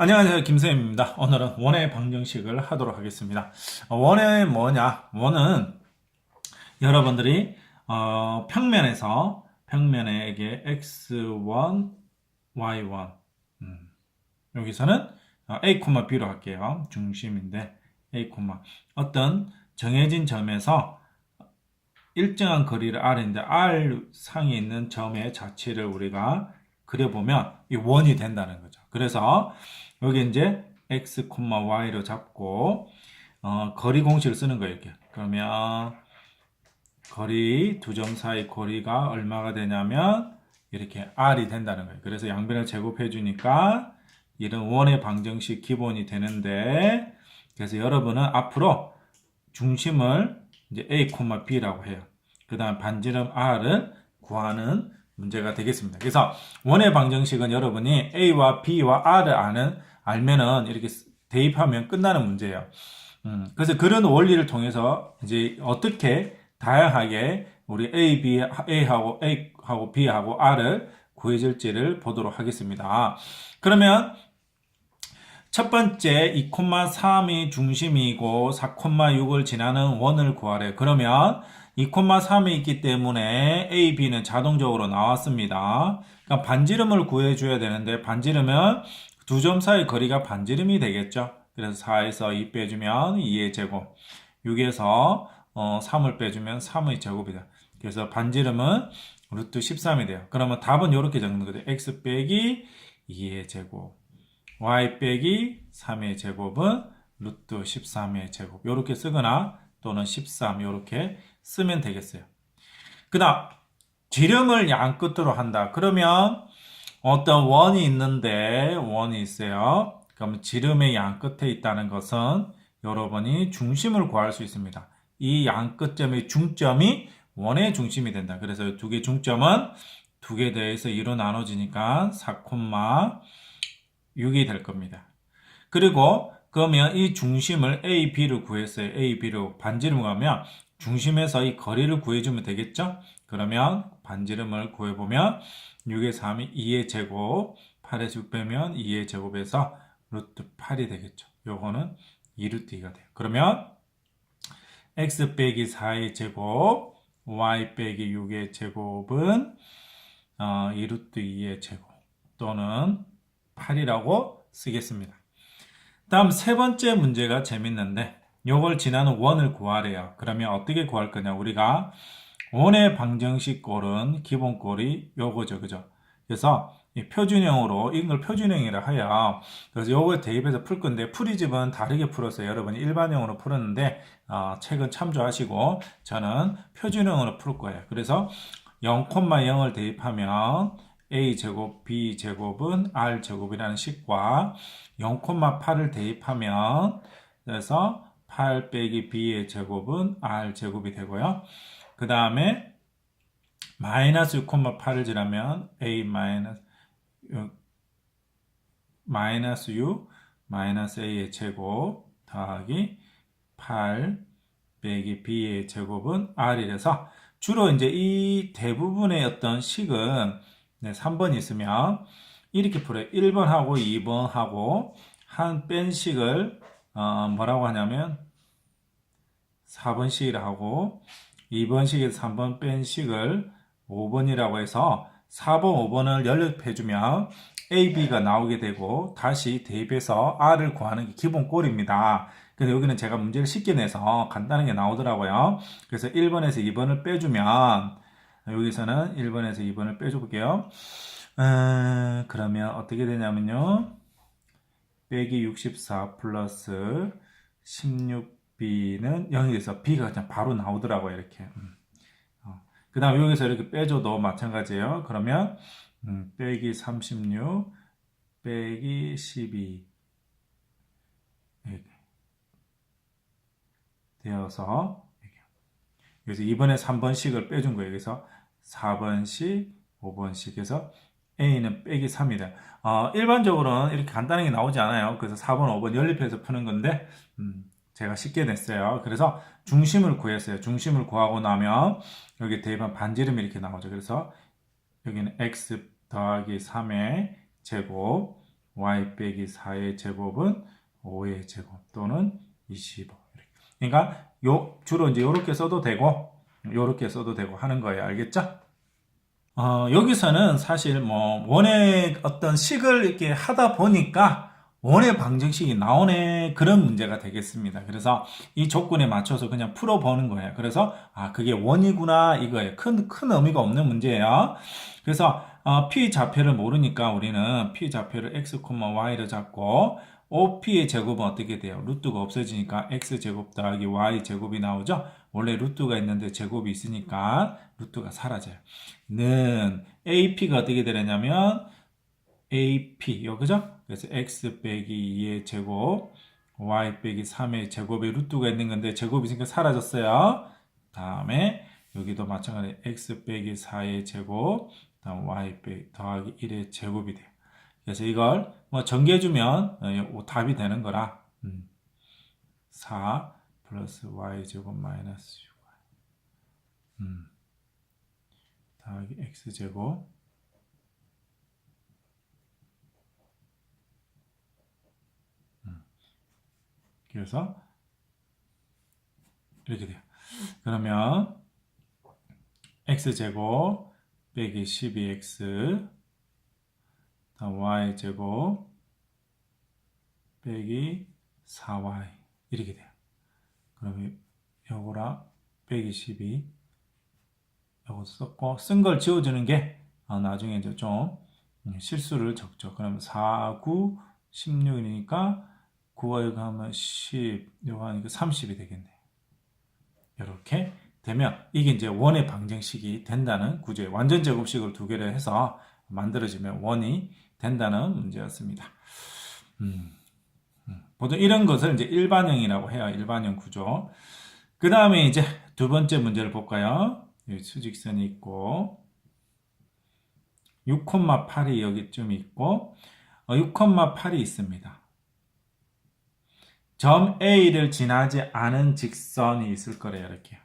안녕하세요. 김쌤입니다. 오늘은 원의 방정식을 하도록 하겠습니다. 원의 뭐냐? 원은 여러분들이 평면에 이게 x1, y1 여기서는 a, b로 할게요. 중심인데 a, 어떤 정해진 점에서 일정한 거리를 r인데 r 상에 있는 점의 자체를 우리가 그려보면 이 원이 된다는 거죠. 그래서 여기 이제 x, y로 잡고 거리 공식을 쓰는 거예요. 이렇게. 그러면 거리 두 점 사이 거리가 얼마가 되냐면 이렇게 r이 된다는 거예요. 그래서 양변을 제곱해 주니까 이런 원의 방정식 기본이 되는데 그래서 여러분은 앞으로 중심을 이제 a, b라고 해요. 그 다음 반지름 r을 구하는 문제가 되겠습니다. 그래서 원의 방정식은 여러분이 a와 b와 r을 알면은 이렇게 대입하면 끝나는 문제예요. 그래서 그런 원리를 통해서 이제 어떻게 다양하게 우리 A하고 B하고 R을 구해줄지를 보도록 하겠습니다. 그러면 첫 번째 2,3이 중심이고 4,6을 지나는 원을 구하래요. 그러면 2,3이 있기 때문에 A, B는 자동적으로 나왔습니다. 그러니까 반지름을 구해줘야 되는데 반지름은 두 점 사이 거리가 반지름이 되겠죠. 그래서 4에서 2 빼주면 2의 제곱, 6에서 3을 빼주면 3의 제곱이다. 그래서 반지름은 루트 13이 돼요. 그러면 답은 이렇게 적는 거죠. x 빼기 2의 제곱, y 빼기 3의 제곱은 루트 13의 제곱. 이렇게 쓰거나 또는 13 이렇게 쓰면 되겠어요. 그 다음 지름을 양 끝으로 한다. 그러면 어떤 원이 있는데 원이 있어요. 그러면 지름의 양 끝에 있다는 것은 여러분이 중심을 구할 수 있습니다. 이 양 끝점의 중점이 원의 중심이 된다. 그래서 두 개 중점은 두 개 더해서 2로 나눠지니까 4,6이 될 겁니다. 그리고 그러면 이 중심을 A, B를 구했어요. A, B로 반지름 가면 중심에서 이 거리를 구해주면 되겠죠? 그러면 반지름을 구해보면 6의 3이 2의 제곱, 8에서 6 빼면 2의 제곱에서 루트 8이 되겠죠. 요거는 2루트 2가 돼요. 그러면 x 빼기 4의 제곱, y 빼기 6의 제곱은 2루트 2의 제곱 또는 8이라고 쓰겠습니다. 다음 세 번째 문제가 재밌는데 요걸 지나는 원을 구하래요. 그러면 어떻게 구할 거냐? 우리가 원의 방정식 꼴은 기본 꼴이 요거죠. 그죠? 그래서 이 표준형으로 이걸 표준형이라 해요. 그래서 요거 대입해서 풀 건데 풀이집은 다르게 풀었어요. 여러분이 일반형으로 풀었는데 책은 참조하시고 저는 표준형으로 풀 거예요. 그래서 0,0을 대입하면 a제곱 b제곱은 r제곱이라는 식과 0,8을 대입하면 그래서 8 빼기 b의 제곱은 r제곱이 되고요. 그 다음에 마이너스 6,8을 지나면 a 마이너스 6 마이너스 a의 제곱 더하기 8 빼기 b의 제곱은 r이라서 주로 이제 이 대부분의 어떤 식은 3번 있으면 이렇게 풀어요. 1번하고 2번하고 한 뺀 식을 뭐라고 하냐면 4번식이라 하고 2번식에서 3번 뺀 식을 5번이라고 해서 4번, 5번을 연립해주면 A, B가 나오게 되고 다시 대입해서 R을 구하는 게 기본 꼴입니다. 근데 여기는 제가 문제를 쉽게 내서 간단하게 나오더라고요. 그래서 1번에서 2번을 빼주면 여기서는 1번에서 2번을 빼줘 볼게요. 그러면 어떻게 되냐면요. 빼기 64 플러스 16b는 여기에서 b가 그냥 바로 나오더라고요. 이렇게. 그 다음 여기서 이렇게 빼줘도 마찬가지예요. 그러면 빼기 36 빼기 12 이렇게 되어서 여기서 2번에 3번씩을 빼준 거예요. 그래서 4번씩 5번씩 해서 A는 빼기 3이다. 일반적으로는 이렇게 간단하게 나오지 않아요. 그래서 4번, 5번 연립해서 푸는 건데 제가 쉽게 냈어요. 그래서 중심을 구했어요. 중심을 구하고 나면 여기 대입한 반지름이 이렇게 나오죠. 그래서 여기는 x 더하기 3의 제곱, y 빼기 4의 제곱은 5의 제곱 또는 25. 그러니까 주로 이제 요렇게 써도 되고 요렇게 써도 되고 하는 거예요. 알겠죠? 여기서는 사실 뭐 원의 어떤 식을 이렇게 하다 보니까 원의 방정식이 나오네 그런 문제가 되겠습니다. 그래서 이 조건에 맞춰서 그냥 풀어보는 거예요. 그래서 그게 원이구나 이거예요. 큰 의미가 없는 문제예요. 그래서 p 좌표를 모르니까 우리는 p 좌표를 x, y를 잡고 OP의 제곱은 어떻게 돼요? 루트가 없어지니까 x제곱 더하기 y제곱이 나오죠? 원래 루트가 있는데 제곱이 있으니까 루트가 사라져요. 는 AP가 어떻게 되냐면 AP 그죠? 그래서 x 빼기 2의 제곱 y 빼기 3의 제곱에 루트가 있는 건데 제곱이 있으니까 사라졌어요. 다음에 여기도 마찬가지 x 빼기 4의 제곱 다음 y 빼기 더하기 1의 제곱이 돼요. 그래서 이걸 뭐 정리해주면 답이 되는 거라 4 플러스 y 제곱 마이너스 6y 더하기 x 제곱 그래서 이렇게 돼요. 그러면 x제곱 빼기 12x 다음 y제곱 빼기 4y 이렇게 돼요. 그러면 요거랑 빼기 12 요거 썼고 쓴 걸 지워주는 게 나중에 이제 좀 실수를 적죠. 그러면 4, 9, 16이니까 9와 이거 하면 10 요거 하니까 30이 되겠네요. 이렇게 되면 이게 이제 원의 방정식이 된다는 구조예요. 완전 제곱식을 두 개를 해서 만들어지면 원이 된다는 문제였습니다. 보통 이런 것을 이제 일반형이라고 해요. 일반형 구조. 그 다음에 이제 두 번째 문제를 볼까요? 여기 수직선이 있고 6,8이 여기쯤 있고 6,8이 있습니다. 점 A를 지나지 않은 직선이 있을 거래요. 이렇게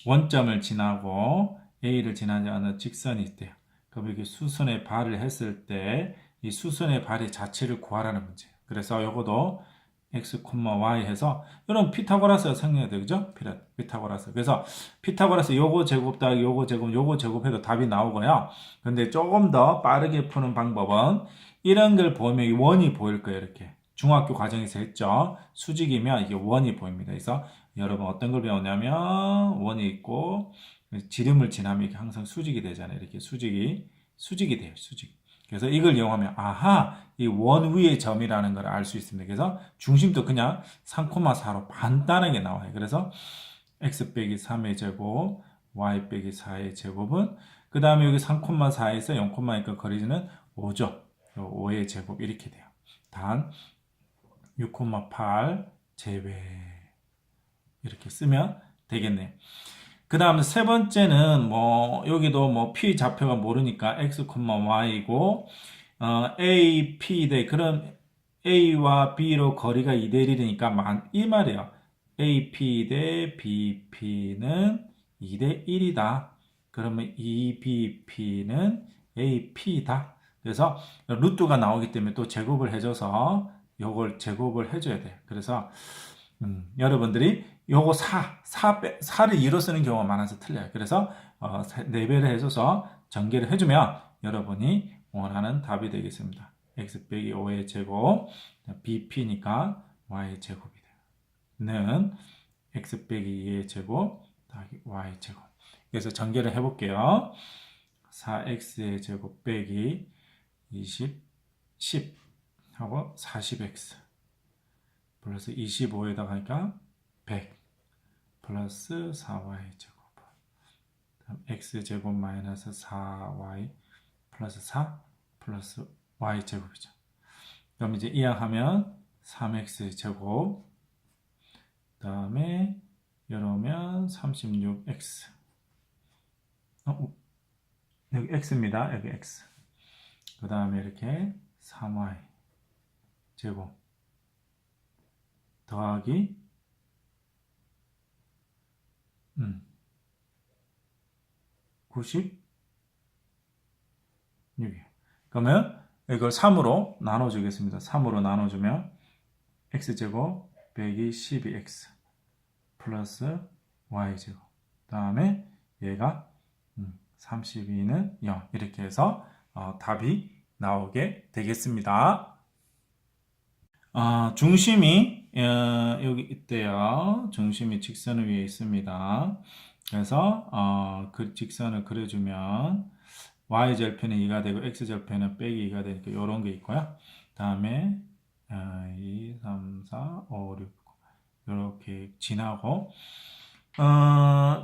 원점을 지나고 A를 지나지 않은 직선이 있대요. 그럼 이렇게 수선의 발을 했을 때 이 수선의 발의 자체를 구하라는 문제예요. 그래서 요거도 x, y 해서 이런 피타고라스가 생겨야 되죠? 피타고라스. 그래서 피타고라스 요거 제곱 더하기 요거 제곱 요거 제곱해도 답이 나오고요. 근데 조금 더 빠르게 푸는 방법은 이런 걸 보면 원이 보일 거예요. 이렇게. 중학교 과정에서 했죠. 수직이면 이게 원이 보입니다. 그래서 여러분 어떤 걸 배웠냐면 원이 있고 지름을 지나면 이게 항상 수직이 되잖아요. 이렇게 수직이 돼요. 수직. 그래서 이걸 이용하면 이 원 위의 점이라는 걸 알 수 있습니다. 그래서 중심도 그냥 3,4로 간단하게 나와요. 그래서 x 빼기 3의 제곱 y 빼기 4의 제곱은 그 다음에 여기 3,4에서 0,2가 거리는 5죠. 5의 제곱 이렇게 돼요. 단 6,8 제외 이렇게 쓰면 되겠네요. 그 다음 세 번째는 뭐 여기도 뭐 p 좌표가 모르니까 x, y이고 a, p 대 그럼 a와 b로 거리가 2대 1이니까 이 말이에요. AP 대 BP는 2대 1이다. 그러면 EBP는 AP다. 그래서 루트가 나오기 때문에 또 제곱을 해줘서 요걸 제곱을 해줘야 돼요. 그래서 여러분들이 요거 4를 2로 쓰는 경우가 많아서 틀려요. 그래서 4배를 해줘서 전개를 해주면 여러분이 원하는 답이 되겠습니다. x 빼기 5의 제곱 bp니까 y의 제곱이 돼요. 는 x 빼기 2의 제곱 더하기 y의 제곱. 그래서 전개를 해볼게요. 4x의 제곱 빼기 10 하고 40x 플러스 25에다가 하니까 100 플러스 4y 제곱 다음 x제곱 마이너스 4y 플러스 4 플러스 y 제곱이죠. 그럼 이제 이항하면 3x 제곱 그 다음에 이러면 36x 여기 x입니다. 여기 x 그 다음에 이렇게 3y 제곱 더하기 96이에요. 그러면 이걸 3으로 나눠주겠습니다. 3으로 나눠주면 x제곱 빼기 12x 플러스 y제곱. 다음에 얘가 32는 0. 이렇게 해서 답이 나오게 되겠습니다. 중심이 여기 있대요. 중심이 직선 위에 있습니다. 그래서 그 직선을 그려주면 y절편이 2가 되고 x절편은 빼기 2가 되니까 이런 게 있고요. 다음에 2, 3, 4, 5, 6 이렇게 지나고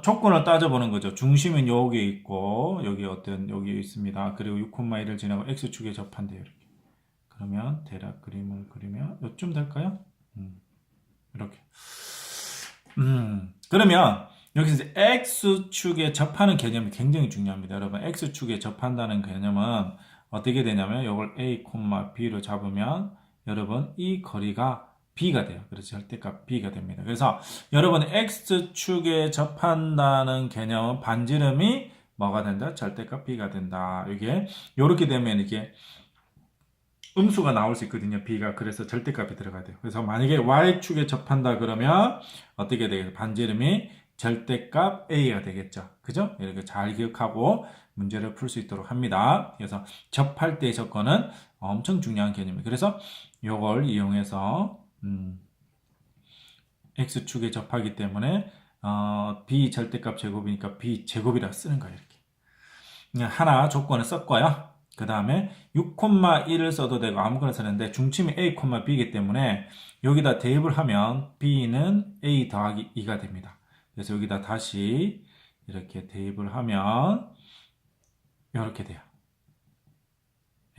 조건을 따져보는 거죠. 중심은 여기에 있고 여기 여기 있습니다. 그리고 6,1을 지나고 x축에 접한대요. 이렇게. 그러면 대략 그림을 그리면 요쯤 될까요? 이렇게. 그러면 여기서 이제 x축에 접하는 개념이 굉장히 중요합니다. 여러분, x축에 접한다는 개념은 어떻게 되냐면 이걸 a, b로 잡으면 여러분 이 거리가 b가 돼요. 그래서 절대값 b가 됩니다. 그래서 여러분 x축에 접한다는 개념은 반지름이 뭐가 된다? 절대값 b가 된다. 이게 이렇게 되면 이게 음수가 나올 수 있거든요. b가. 그래서 절대값이 들어가야 돼요. 그래서 만약에 y축에 접한다 그러면 어떻게 되겠어요? 반지름이 절대값 a가 되겠죠. 그죠? 이렇게 잘 기억하고 문제를 풀 수 있도록 합니다. 그래서 접할 때의 조건은 엄청 중요한 개념이에요. 그래서 이걸 이용해서 x축에 접하기 때문에 b 절대값 제곱이니까 b 제곱이라 쓰는 거예요. 이렇게. 그냥 하나 조건을 썼고요. 그 다음에 6,1을 써도 되고 아무거나 쓰는데 중심이 a, b이기 때문에 여기다 대입을 하면 b는 a 더하기 2가 됩니다. 그래서 여기다 다시 이렇게 대입을 하면 이렇게 돼요.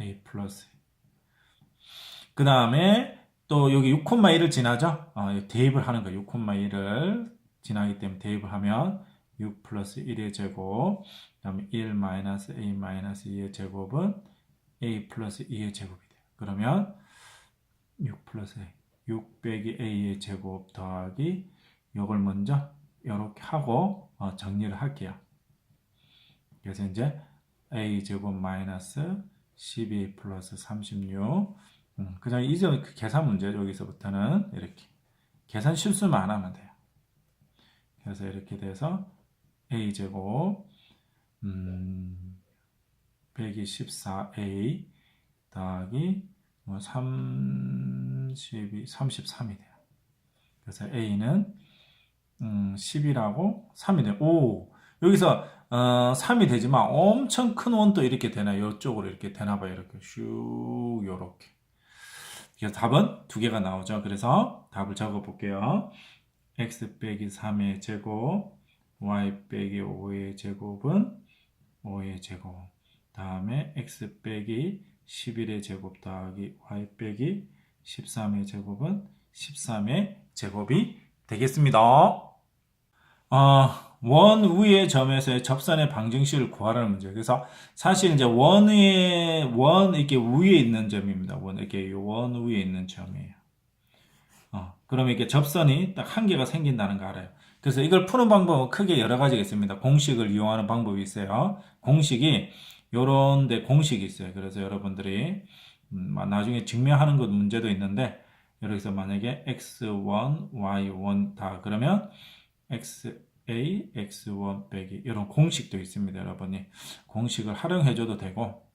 a 플러스. 그 다음에 또 여기 6,1을 지나죠? 대입을 하는 거예요. 6,1을 지나기 때문에 대입을 하면 6 플러스 1의 제곱, 그 다음에 1 마이너스 a 마이너스 2의 제곱은 a 플러스 2의 제곱이 돼요. 그러면 6 플러스 a, 6 빼기 a의 제곱 더하기 이걸 먼저 이렇게 하고 정리를 할게요. 그래서 이제 a 제곱 마이너스 12 플러스 36. 그 다음에 이제 그 계산 문제죠. 여기서부터는 이렇게 계산 실수만 안 하면 돼요. 그래서 이렇게 돼서 a 제곱 빼기 14a 더하기 33이 돼요. 그래서 a는 10이라고 3이 돼요. 오, 여기서 3이 되지만 엄청 큰 원도 이렇게 되나요? 이쪽으로 이렇게 되나봐요. 이렇게 슉 요렇게. 그래서 답은 두 개가 나오죠. 그래서 답을 적어 볼게요. x 빼기 3의 제곱, y 빼기 5의 제곱은 5의 제곱. 다음에 x 빼기 11의 제곱 더하기 y 빼기 13의 제곱은 13의 제곱이 되겠습니다. 원 위의 점에서의 접선의 방정식을 구하라는 문제. 그래서 사실 이제 원 이렇게 위에 있는 점입니다. 이렇게 원 위에 있는 점이에요. 그러면 이렇게 접선이 딱 한 개가 생긴다는 거 알아요. 그래서 이걸 푸는 방법은 크게 여러 가지가 있습니다. 공식을 이용하는 방법이 있어요. 공식이 요런데 공식이 있어요. 그래서 여러분들이 나중에 증명하는 것 문제도 있는데 여기서 만약에 x1, y1 다 그러면 xa, x1 빼기 이런 공식도 있습니다. 여러분이 공식을 활용해줘도 되고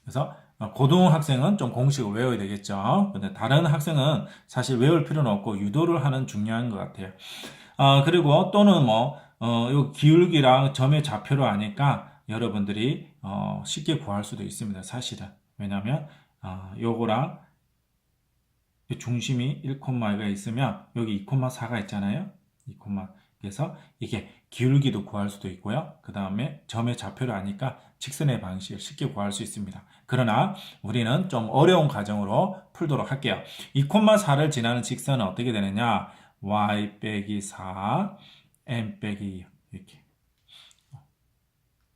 그래서 고등학생은 좀 공식을 외워야 되겠죠. 근데 다른 학생은 사실 외울 필요는 없고 유도를 하는 중요한 것 같아요. 그리고 또는 요 기울기랑 점의 좌표를 아니까 여러분들이 쉽게 구할 수도 있습니다. 사실은. 왜냐면 요거랑 중심이 1,2가 있으면 여기 2,4가 있잖아요. 2, 그래서 이게 기울기도 구할 수도 있고요. 그 다음에 점의 좌표를 아니까 직선의 방식을 쉽게 구할 수 있습니다. 그러나 우리는 좀 어려운 과정으로 풀도록 할게요. 2,4를 지나는 직선은 어떻게 되느냐? y 빼기 4, m 빼기 2 이렇게.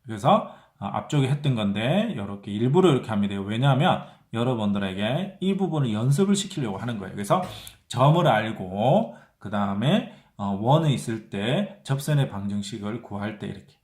그래서 앞쪽에 했던 건데 이렇게 일부러 이렇게 합니다. 왜냐하면 여러분들에게 이 부분을 연습을 시키려고 하는 거예요. 그래서 점을 알고 그 다음에 원이 있을 때 접선의 방정식을 구할 때 이렇게.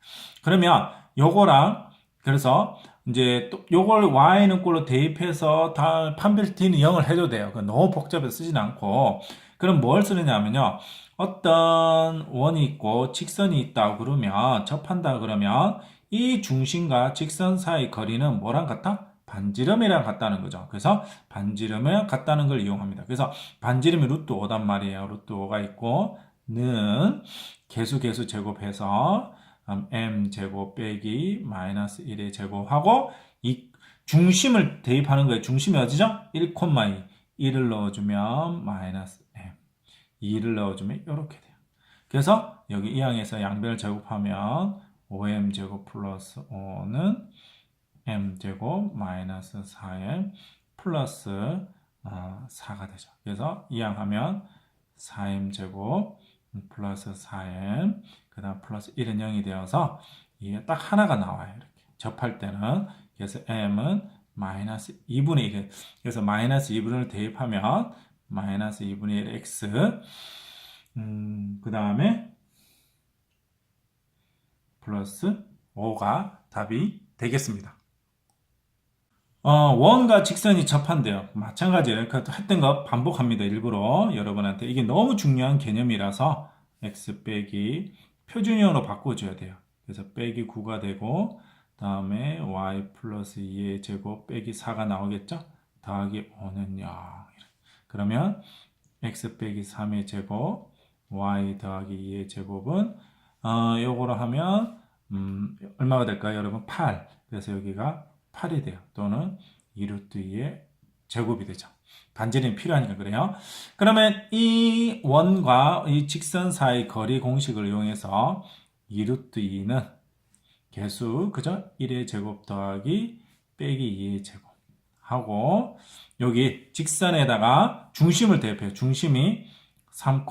그러면 요거랑 그래서 이제 또 요걸 y는 꼴로 대입해서 다 판별 t는 0을 해도 돼요. 너무 복잡해서 쓰진 않고. 그럼 뭘 쓰느냐면요. 어떤 원이 있고 직선이 있다고 그러면 접한다 그러면 이 중심과 직선 사이 거리는 뭐랑 같아? 반지름이랑 같다는 거죠. 그래서 반지름이랑 같다는 걸 이용합니다. 그래서 반지름이 루트 5단 말이에요. 루트 5가 있고 는 개수 제곱해서 m 제곱 빼기 마이너스 1의 제곱하고 이 중심을 대입하는 거예요. 중심이 어디죠? 1,2. 1을 넣어주면 마이너스 m 2를 넣어주면 이렇게 돼요. 그래서 여기 이 항에서 양변을 제곱하면 5m 제곱 플러스 5는 m 제곱 마이너스 4m 플러스 4가 되죠. 그래서 이 항 하면 4m 제곱 플러스 4m 그 다음 플러스 1은 0이 되어서 이게 딱 하나가 나와요. 이렇게 접할 때는. 그래서 m은 마이너스 2분의 1. 그래서 마이너스 2분의 1을 대입하면 마이너스 2분의 1 x 그 다음에 플러스 5가 답이 되겠습니다. 원과 직선이 접한대요. 마찬가지예요. 했던 거 반복합니다. 일부러 여러분한테. 이게 너무 중요한 개념이라서 x 빼기 표준형으로 바꿔줘야 돼요. 그래서 빼기 9가 되고 다음에 y 플러스 2의 제곱 빼기 4가 나오겠죠? 더하기 5는 0. 그러면 x 빼기 3의 제곱 y 더하기 2의 제곱은 요거로 하면 얼마가 될까요? 여러분 8. 그래서 여기가 8이 돼요. 또는 2루트 2의 제곱이 되죠. 반지름이 필요하니까 그래요. 그러면 이 원과 이 직선 사이 거리 공식을 이용해서 2루트 2는 개수, 그죠? 1의 제곱 더하기 빼기 2의 제곱 하고 여기 직선에다가 중심을 대입해요. 중심이 3,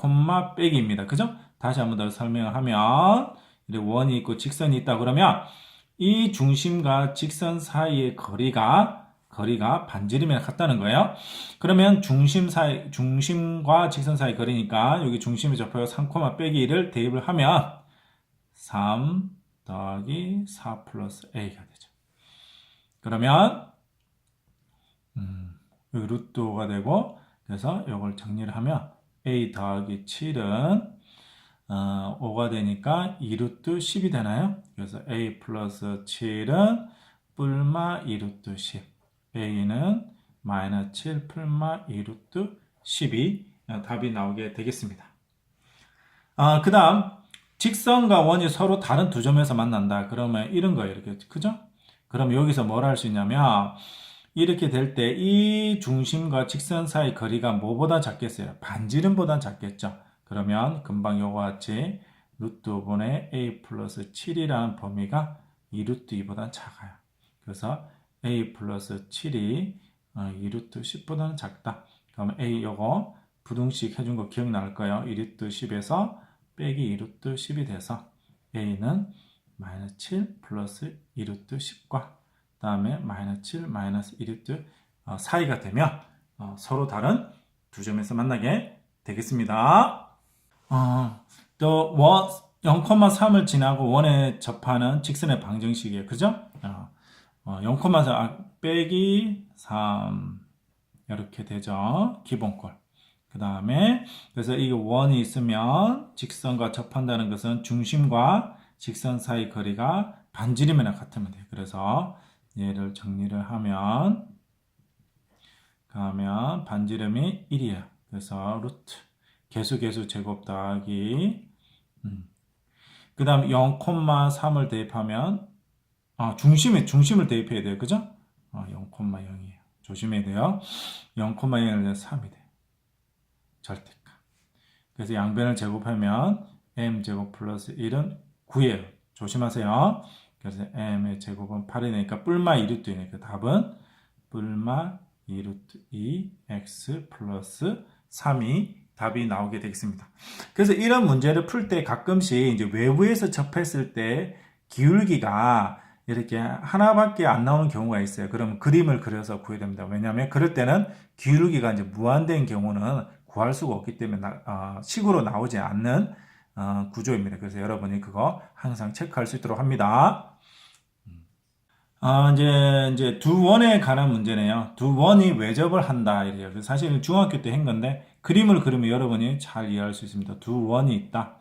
빼기입니다. 그죠? 다시 한번 더 설명하면 원이 있고 직선이 있다 그러면 이 중심과 직선 사이의 거리가 반지름이랑 같다는 거예요. 그러면 중심과 직선 사이 거리니까 여기 중심에 접하여 3, 빼기 1을 대입을 하면 3 더하기 4 플러스 a가 되죠. 그러면 여기 루트 5가 되고 그래서 이걸 정리를 하면 a 더하기 7은 5가 되니까 2루트 10이 되나요? 그래서 a 플러스 7은 뿔마 2루트 10 a는 마이너스 7 풀마 2루트 10이 답이 나오게 되겠습니다. 그 다음 직선과 원이 서로 다른 두 점에서 만난다. 그러면 이런 거예요. 이렇게 그죠? 그럼 여기서 뭘 할 수 있냐면 이렇게 될 때 이 중심과 직선 사이 거리가 뭐보다 작겠어요? 반지름보다 작겠죠? 그러면 금방 요거와 같이 루트 5분의 a 플러스 7이라는 범위가 2루트 2보다 작아요. 그래서 a 플러스 7이 2루트 10보다는 작다. 그러면 a 요거 부등식 해준 거 기억날 거예요. 2루트 10에서 빼기 2루트 10이 돼서 a는 마이너스 7 플러스 2루트 10과 그 다음에 마이너스 7 마이너스 2루트 사이가 되면 서로 다른 두 점에서 만나게 되겠습니다. 또 0,3을 지나고 원에 접하는 직선의 방정식이에요. 그죠? 0,4 빼기 3 이렇게 되죠. 기본꼴. 그 다음에 그래서 이 원이 있으면 직선과 접한다는 것은 중심과 직선 사이 거리가 반지름이나 같으면 돼요. 그래서 얘를 정리를 하면 반지름이 1이에요. 그래서 루트 개수 제곱 더하기 그 다음 0,3을 대입하면 중심을 대입해야 돼요. 그죠? 0,0이에요. 조심해야 돼요. 0,0을 3이 돼요. 절대값. 그래서 양변을 제곱하면 m제곱 플러스 1은 9예요. 조심하세요. 그래서 m의 제곱은 8이 되니까 뿔마 2루트이니까 답은 뿔마 2루트 2x 플러스 3이 답이 나오게 되겠습니다. 그래서 이런 문제를 풀 때 가끔씩 이제 외부에서 접했을 때 기울기가 이렇게 하나밖에 안 나오는 경우가 있어요. 그럼 그림을 그려서 구해야 됩니다. 왜냐하면 그럴 때는 기울기가 이제 무한대인 경우는 구할 수가 없기 때문에 식으로 나오지 않는 구조입니다. 그래서 여러분이 그거 항상 체크할 수 있도록 합니다. 이제 두 원에 관한 문제네요. 두 원이 외접을 한다 이래요. 그래서 사실 중학교 때 한 건데 그림을 그리면 여러분이 잘 이해할 수 있습니다. 두 원이 있다.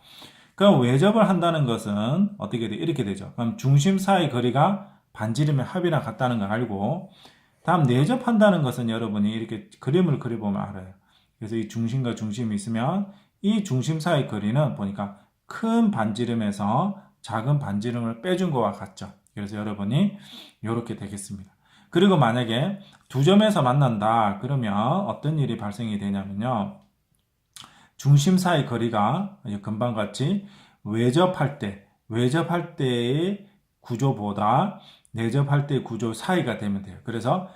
그럼 외접을 한다는 것은 어떻게 돼? 이렇게 되죠. 그럼 중심 사이 거리가 반지름의 합이랑 같다는 걸 알고, 다음 내접한다는 것은 여러분이 이렇게 그림을 그려보면 알아요. 그래서 이 중심과 중심이 있으면 이 중심 사이 거리는 보니까 큰 반지름에서 작은 반지름을 빼준 거와 같죠. 그래서 여러분이 이렇게 되겠습니다. 그리고 만약에 두 점에서 만난다 그러면 어떤 일이 발생이 되냐면요. 중심 사이 거리가 금방 같이 외접할 때의 구조보다 내접할 때의 구조 사이가 되면 돼요. 그래서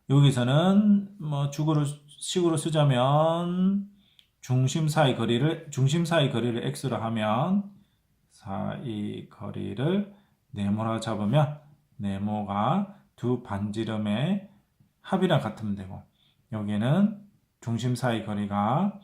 여기서는 뭐 식으로 쓰자면 중심 사이 거리를 x로 하면 사이 거리를 네모라 잡으면 네모가 두 반지름의 합이랑 같으면 되고, 여기는 중심 사이 거리가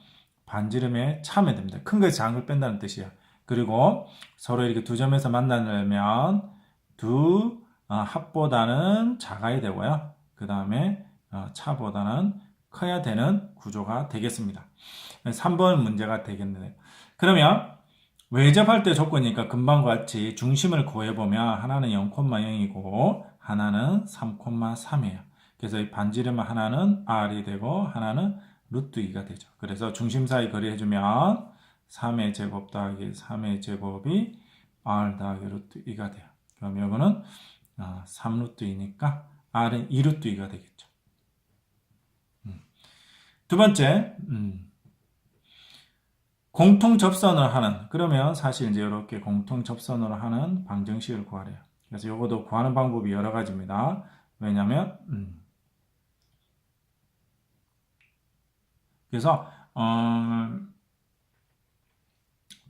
반지름의 차면 됩니다. 큰 것이 작은 걸 뺀다는 뜻이에요. 그리고 서로 이렇게 두 점에서 만나려면 두 합보다는 작아야 되고요. 그 다음에 차보다는 커야 되는 구조가 되겠습니다. 3번 문제가 되겠네요. 그러면 외접할 때 조건이니까 금방과 같이 중심을 구해보면 하나는 0,0이고 하나는 3,3이에요. 그래서 이 반지름 하나는 r이 되고 하나는 루트 2가 되죠. 그래서 중심 사이 거리 해주면 3의 제곱 더하기 3의 제곱이 r 더하기 루트 2가 돼요. 그럼 이거는 3루트 2니까 r은 2루트 2가 되겠죠. 두 번째, 공통 접선을 하는, 그러면 사실 이제 이렇게 공통 접선으로 하는 방정식을 구하래요. 그래서 이것도 구하는 방법이 여러 가지입니다. 왜냐면 그래서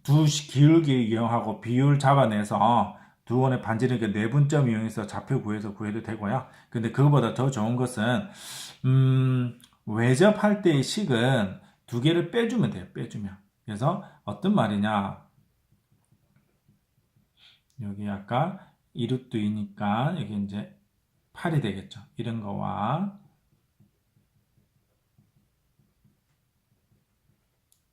두 기울기 이용하고 비율 잡아내서 두 원의 반지름 내분점 이용해서 좌표 구해서 구해도 되고요. 근데 그거보다 더 좋은 것은 외접할 때의 식은 두 개를 빼주면 돼요. 빼주면. 그래서 어떤 말이냐, 여기 아까 2루트 2니까 여기 이제 8이 되겠죠. 이런 거와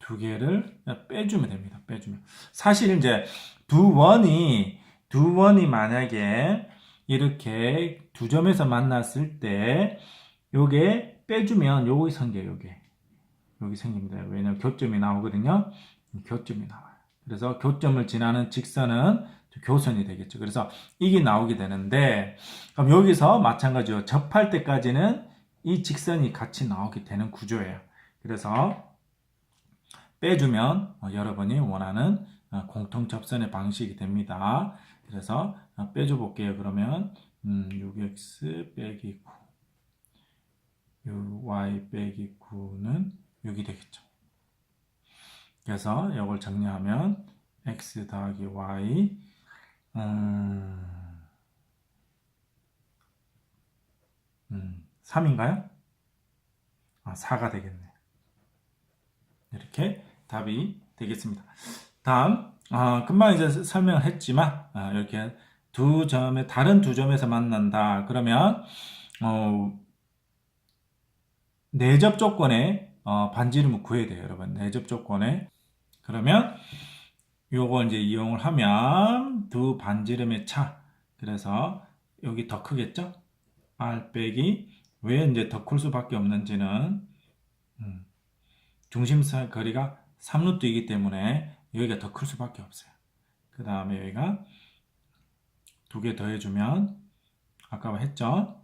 두 개를 빼주면 됩니다. 빼주면. 사실 이제 두 원이 만약에 이렇게 두 점에서 만났을 때 요게 빼주면 요기 생겨요. 여기 생깁니다. 왜냐면 교점이 나오거든요. 교점이 나와요. 그래서 교점을 지나는 직선은 교선이 되겠죠. 그래서 이게 나오게 되는데, 그럼 여기서 마찬가지로 접할 때까지는 이 직선이 같이 나오게 되는 구조예요. 그래서 빼주면 여러분이 원하는 공통 접선의 방식이 됩니다. 그래서 빼줘 볼게요. 그러면 6x 빼기 9, y 빼기 9는 6이 되겠죠. 그래서 이걸 정리하면 x 더하기 y 3인가요? 4가 되겠네. 이렇게 답이 되겠습니다. 다음, 금방 이제 설명을 했지만, 이렇게 다른 두 점에서 만난다. 그러면, 내접 조건에, 반지름을 구해야 돼요, 여러분. 내접 조건에. 그러면, 요거 이제 이용을 하면, 두 반지름의 차. 그래서, 여기 더 크겠죠? r 빼기, 왜 이제 더 클 수밖에 없는지는, 중심사 거리가 3루트이기 때문에 여기가 더 클 수밖에 없어요. 그 다음에 여기가 두 개 더해주면 아까 했죠?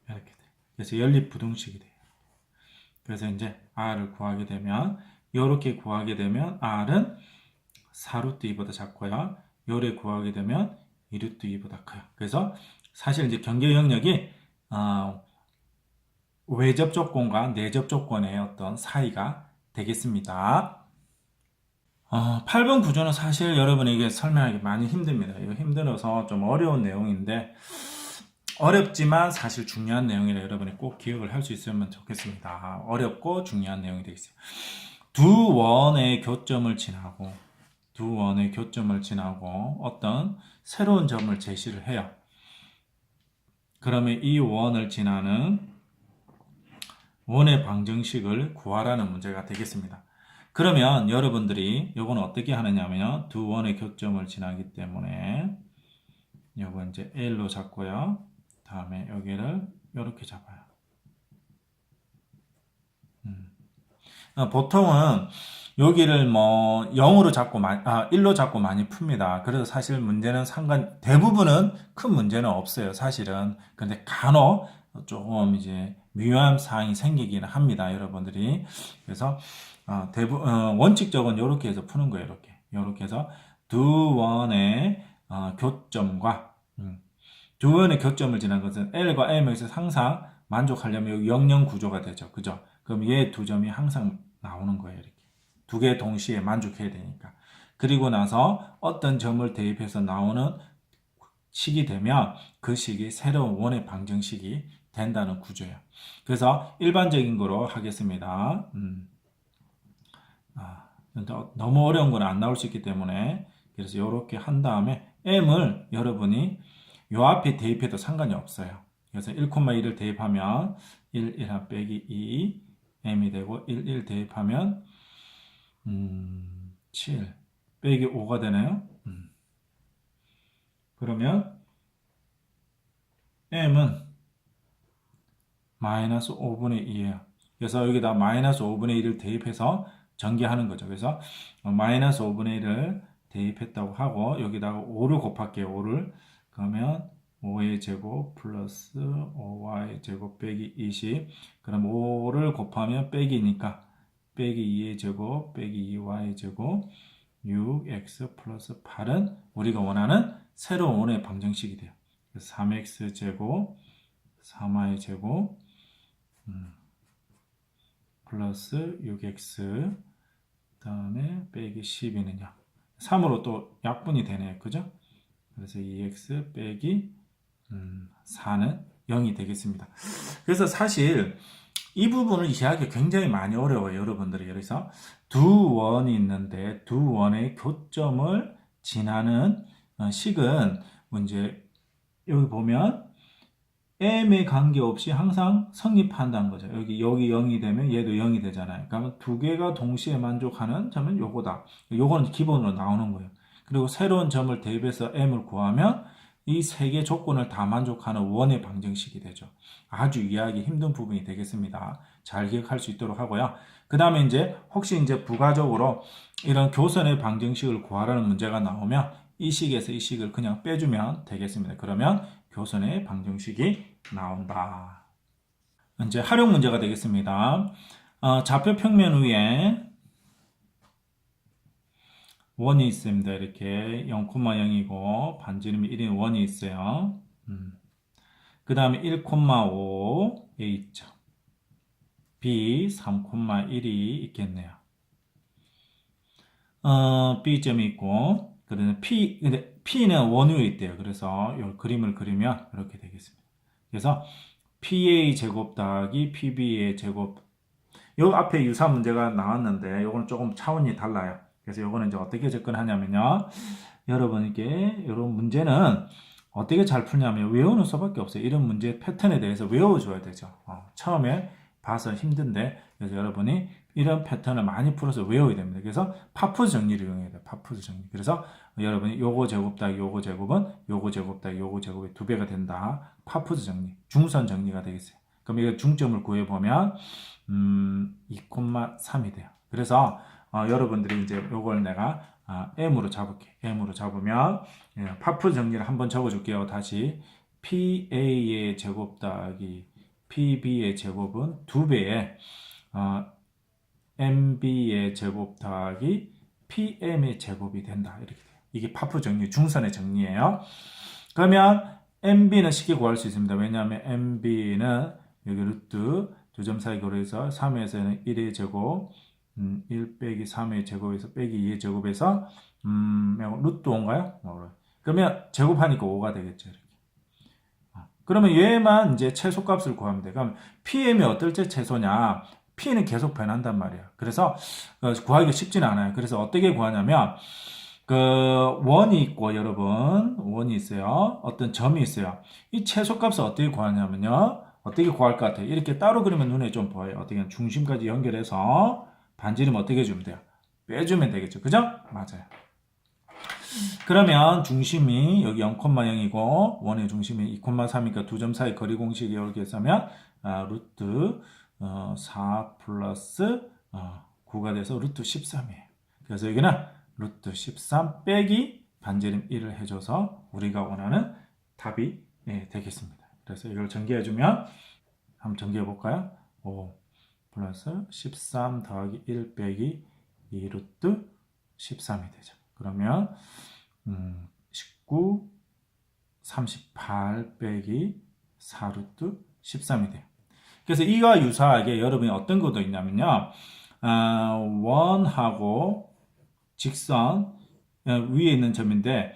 이렇게 돼요. 그래서 연립부등식이 돼요. 그래서 이제 r을 구하게 되면 이렇게 구하게 되면 r은 4루트 2보다 작고요. 요래 구하게 되면 2루트 2보다 커요. 그래서 사실 이제 경계 영역이 외접 조건과 내접 조건의 어떤 사이가 되겠습니다. 8번 구조는 사실 여러분에게 설명하기 많이 힘듭니다. 이거 힘들어서 좀 어려운 내용인데, 어렵지만 사실 중요한 내용이라 여러분이 꼭 기억을 할 수 있으면 좋겠습니다. 어렵고 중요한 내용이 되겠어요. 두 원의 교점을 지나고 어떤 새로운 점을 제시를 해요. 그러면 이 원을 지나는 원의 방정식을 구하라는 문제가 되겠습니다. 그러면 여러분들이 요건 어떻게 하느냐면 두 원의 교점을 지나기 때문에 요거 이제 L로 잡고요. 다음에 여기를 이렇게 잡아요. 보통은 여기를 뭐 0으로 잡고 1로 잡고 많이 풉니다. 그래서 사실 문제는 대부분은 큰 문제는 없어요. 사실은. 근데 간혹 조금 이제 미묘한 사항이 생기기는 합니다. 여러분들이. 그래서 원칙적으로 이렇게 해서 푸는 거예요. 이렇게 해서 두 원의 교점과 두 원의 교점을 지난 것은 L과 M에서 항상 만족하려면 0,0 구조가 되죠. 그죠? 그럼 얘 두 점이 항상 나오는 거예요. 이렇게. 두 개 동시에 만족해야 되니까. 그리고 나서 어떤 점을 대입해서 나오는 식이 되면 그 식이 새로운 원의 방정식이 된다는 구조예요. 그래서 일반적인 거로 하겠습니다. 너무 어려운 건 안 나올 수 있기 때문에 그래서 이렇게 한 다음에 M을 여러분이 요 앞에 대입해도 상관이 없어요. 그래서 1,1을 대입하면 1, 1 빼기 2 M이 되고 1, 1 대입하면 7 빼기 5가 되나요? 그러면 M은 마이너스 5분의 2예요. 그래서 여기다 마이너스 5분의 1을 대입해서 전개하는 거죠. 그래서 마이너스 5분의 1을 대입했다고 하고 여기다가 5를 곱할게요. 5를. 그러면 5의 제곱 플러스 5y 제곱 빼기 20. 그럼 5를 곱하면 빼기니까 빼기 2의 제곱 빼기 2y 제곱 6x 플러스 8은 우리가 원하는 새로운 원의 방정식이 돼요. 3x 제곱 3y 제곱 플러스 6x 그 다음에 빼기 12는요. 3으로 또 약분이 되네요. 그죠? 그래서 2x 빼기 4는 0이 되겠습니다. 그래서 사실 이 부분을 이해하기 굉장히 많이 어려워요. 여러분들이. 그래서 두 원이 있는데 두 원의 교점을 지나는 식은 이제 여기 보면 M에 관계없이 항상 성립한다는 거죠. 여기 0이 되면 얘도 0이 되잖아요. 그러면 두 개가 동시에 만족하는 점은 요거다. 요거는 기본으로 나오는 거예요. 그리고 새로운 점을 대입해서 M을 구하면 이 세 개 조건을 다 만족하는 원의 방정식이 되죠. 아주 이해하기 힘든 부분이 되겠습니다. 잘 기억할 수 있도록 하고요. 그 다음에 이제 혹시 이제 부가적으로 이런 교선의 방정식을 구하라는 문제가 나오면 이 식에서 이 식을 그냥 빼주면 되겠습니다. 그러면 교선의 방정식이 나온다. 이제 활용 문제가 되겠습니다. 좌표 평면 위에 원이 있습니다. 이렇게 0,0이고 반지름이 1인 원이 있어요. 그 다음에 1,5 A점 B 3,1이 있겠네요. B점이 있고 그다음에 근데 P는 원 위에 있대요. 그래서 이 그림을 그리면 이렇게 되겠습니다. 그래서 PA 제곱 더하기 PB의 제곱 요 앞에 유사 문제가 나왔는데 요거는 조금 차원이 달라요. 그래서 요거는 이제 어떻게 접근하냐면요. 여러분에게 이런 문제는 어떻게 잘 풀냐면 외우는 수밖에 없어요. 이런 문제 패턴에 대해서 외워줘야 되죠. 처음에 봐서 힘든데 그래서 여러분이 이런 패턴을 많이 풀어서 외워야 됩니다. 그래서 파푸즈 정리를 이용해야 돼요. 파푸즈 정리. 그래서 여러분이 요거 제곱 더하기 요거 제곱은 요거 제곱 더하기 요거 제곱의 2배가 된다. 파푸즈 정리. 중선 정리가 되겠어요. 그럼 이거 중점을 구해보면 2,3이 돼요. 그래서 여러분들이 이제 요걸 내가 M으로 잡을게. M으로 잡으면 파푸즈 정리를 한번 적어줄게요. 다시 PA의 제곱 더하기 PB의 제곱은 2배에 MB의 제곱 더하기 PM의 제곱이 된다. 이렇게 돼요. 이게 파푸 정리, 중선의 정리예요. 그러면 MB는 쉽게 구할 수 있습니다. 왜냐하면 MB는 여기 루트 두 점 사이 고려해서 3에서는 1의 제곱 1 빼기 3의 제곱에서 빼기 2의 제곱에서 루트 5인가요? 그러면 제곱하니까 5가 되겠죠. 이렇게. 그러면 얘만 이제 최소값을 구하면 돼. 그럼 PM이 어떨 때 최소냐? P는 계속 변한단 말이에요. 그래서 구하기가 쉽지는 않아요. 그래서 어떻게 구하냐면 그 원이 있고 여러분 원이 있어요. 어떤 점이 있어요. 이 최소값을 어떻게 구하냐면요. 어떻게 구할 것 같아요? 이렇게 따로 그리면 눈에 좀 보여요. 어떻게 하면 중심까지 연결해서 반지름 어떻게 해주면 돼요? 빼주면 되겠죠. 그죠? 맞아요. 그러면 중심이 여기 0,0이고 원의 중심이 2,3이니까 두 점 사이 거리 공식이 이렇게 쓰면 루트 4 플러스 9가 돼서 루트 13이에요. 그래서 여기는 루트 13 빼기 반지름 1을 해줘서 우리가 원하는 답이 되겠습니다. 그래서 이걸 전개해주면 한번 전개해 볼까요? 5 플러스 13 더하기 1 빼기 2 루트 13이 되죠. 그러면 19 38 빼기 4 루트 13이 돼요. 그래서 이와 유사하게 여러분이 어떤 것도 있냐면요. 원하고 직선 위에 있는 점인데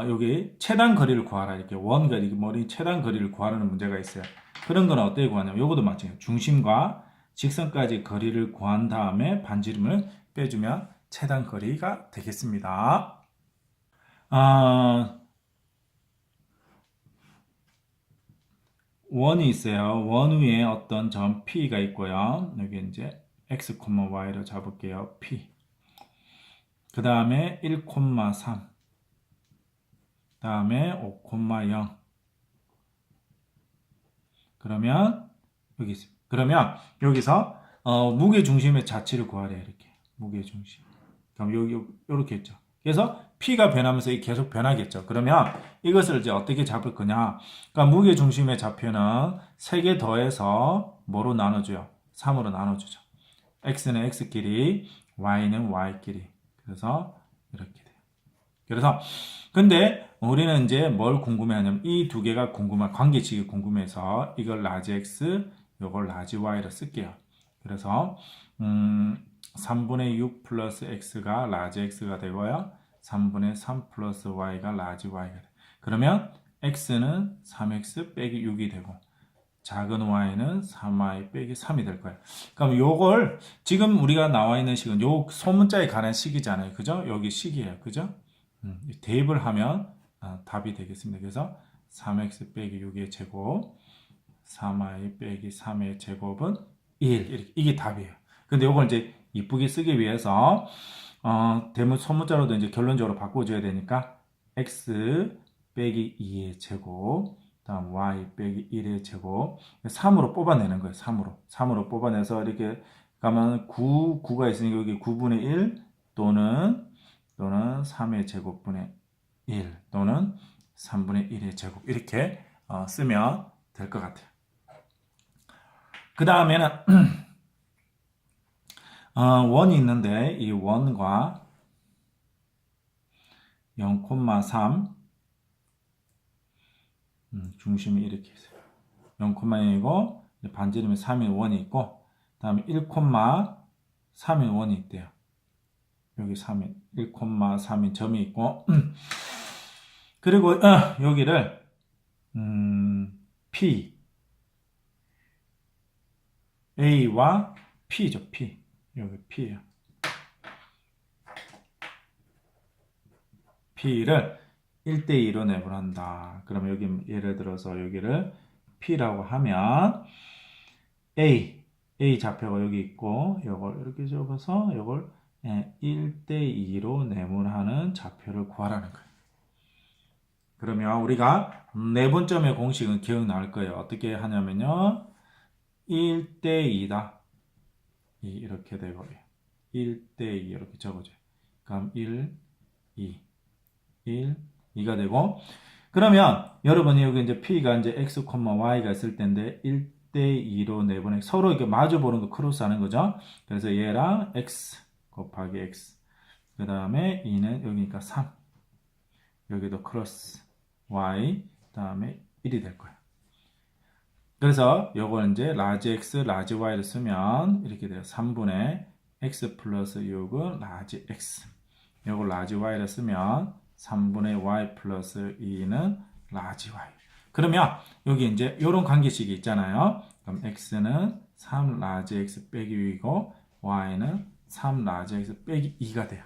여기 최단 거리를 구하라 이렇게 원과 머리 최단 거리를 구하라는 문제가 있어요. 그런 건 어떻게 구하냐면 이것도 마찬가지예요. 중심과 직선까지 거리를 구한 다음에 반지름을 빼주면 최단 거리가 되겠습니다. 원이 있어요. 원 위에 어떤 점 P가 있고요. 여기 이제 X, Y로 잡을게요. P. 그 다음에 1,3. 다음에 5,0. 그러면 여기 있습니다. 그러면 여기서 무게 중심의 자치를 구하래요. 이렇게 무게 중심. 그럼 여기 이렇게 했죠. 그래서 P가 변하면서 계속 변하겠죠. 그러면 이것을 이제 어떻게 잡을 거냐? 그러니까 무게 중심의 좌표는 3개 더해서 뭐로 나눠줘요? 3으로 나눠주죠. X는 X끼리, Y는 Y끼리. 그래서 이렇게 돼요. 그래서 근데 우리는 이제 뭘 궁금해하냐면 이 두 개가 관계식이 궁금해서 이걸 라지 X, 이걸 라지 Y로 쓸게요. 그래서 3분의 6 플러스 X가 라지 X가 되고요. 3분의 3 플러스 Y가 라지 Y가 돼요. 그러면 X는 3X 빼기 6이 되고 작은 Y는 3Y 빼기 3이 될 거예요. 그럼 요걸 지금 우리가 나와 있는 식은 요 소문자에 관한 식이잖아요. 그죠? 여기 식이에요. 그죠? 대입을 하면 답이 되겠습니다. 그래서 3x 빼기 6의 제곱 3y 빼기 3의 제곱은 1 이게 답이에요. 근데 이걸 이제 이쁘게 쓰기 위해서 대문 소문자로도 이제 결론적으로 바꿔줘야 되니까 x 빼기 2의 제곱 다음 y 빼기 1의 제곱 3으로 뽑아내는 거예요. 3으로 뽑아내서 이렇게 가면 9가 있으니까 여기 9분의 1 또는 3의 제곱분의 1 또는 3분의 1의 제곱 이렇게 쓰면 될 것 같아요. 그 다음에는 원이 있는데 이 원과 0,3 중심이 이렇게 있어요. 0,0이고 반지름이 3인 원이 있고 다음에 1,3인 원이 있대요. 여기 3인 1,3인 점이 있고 그리고 여기를 P A와 P죠. P 여기 P예요. P를 1대2로 내분한다. 그럼 여기 예를 들어서 여기를 P라고 하면 A 좌표가 여기 있고 이걸 이렇게 적어서 이걸 1대2로 내분하는 좌표를 구하라는 거예요. 그러면 우리가 네분점의 공식은 기억날 거예요. 어떻게 하냐면요. 1대2다. 이렇게 되고요. 1대2 이렇게 적어줘요. 그럼 1, 2, 1, 2가 되고 그러면 여러분이 여기 이제 P가 이제 X, Y가 있을 텐데 1대2로 내보내 서로 이렇게 마주 보는 거 크로스 하는 거죠. 그래서 얘랑 X 곱하기 X 그 다음에 2는 여기니까 3 여기도 크로스 Y 다음에 1이 될 거예요. 그래서 요걸 이제 라지 X, 라지 Y를 쓰면 이렇게 돼요. 3분의 X 플러스 6은 라지 X. 요걸 라지 Y를 쓰면 3분의 Y 플러스 2는 라지 Y. 그러면 여기 이제 요런 관계식이 있잖아요. 그럼 X는 3 라지 X 빼기 6이고 Y는 3 라지 X 빼기 2가 돼요.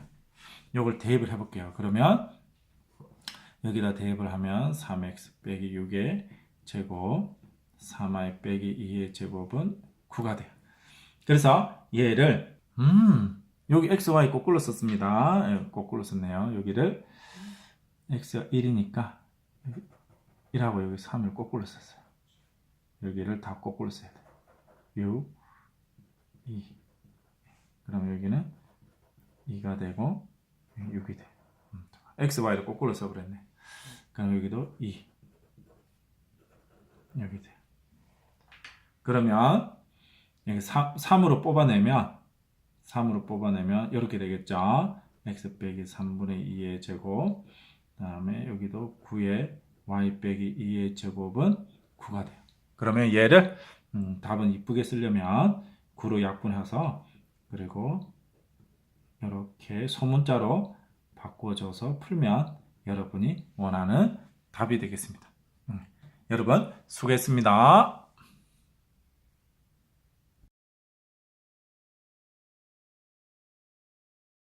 요걸 대입을 해볼게요. 그러면 여기다 대입을 하면 3x 빼기 6의 제곱 3y 빼기 2의 제곱은 9가 돼요. 그래서 얘를 여기 x, y 거꾸로 썼습니다. 예, 거꾸로 썼네요. 여기를 x가 1이니까 1하고 여기 3을 거꾸로 썼어요. 여기를 다 거꾸로 써야 돼요. 6, 2. 그럼 여기는 2가 되고 6이 돼요. x, y를 거꾸로 써버렸네. 그럼 여기도 2. 여기 돼요. 그러면 여기 3으로 뽑아내면 이렇게 되겠죠. x 빼기 3분의 2의 제곱 그 다음에 여기도 9의 y 빼기 2의 제곱은 9가 돼요. 그러면 얘를 답은 이쁘게 쓰려면 9로 약분해서 그리고 이렇게 소문자로 바꿔줘서 풀면 여러분이 원하는 답이 되겠습니다. 여러분 수고했습니다.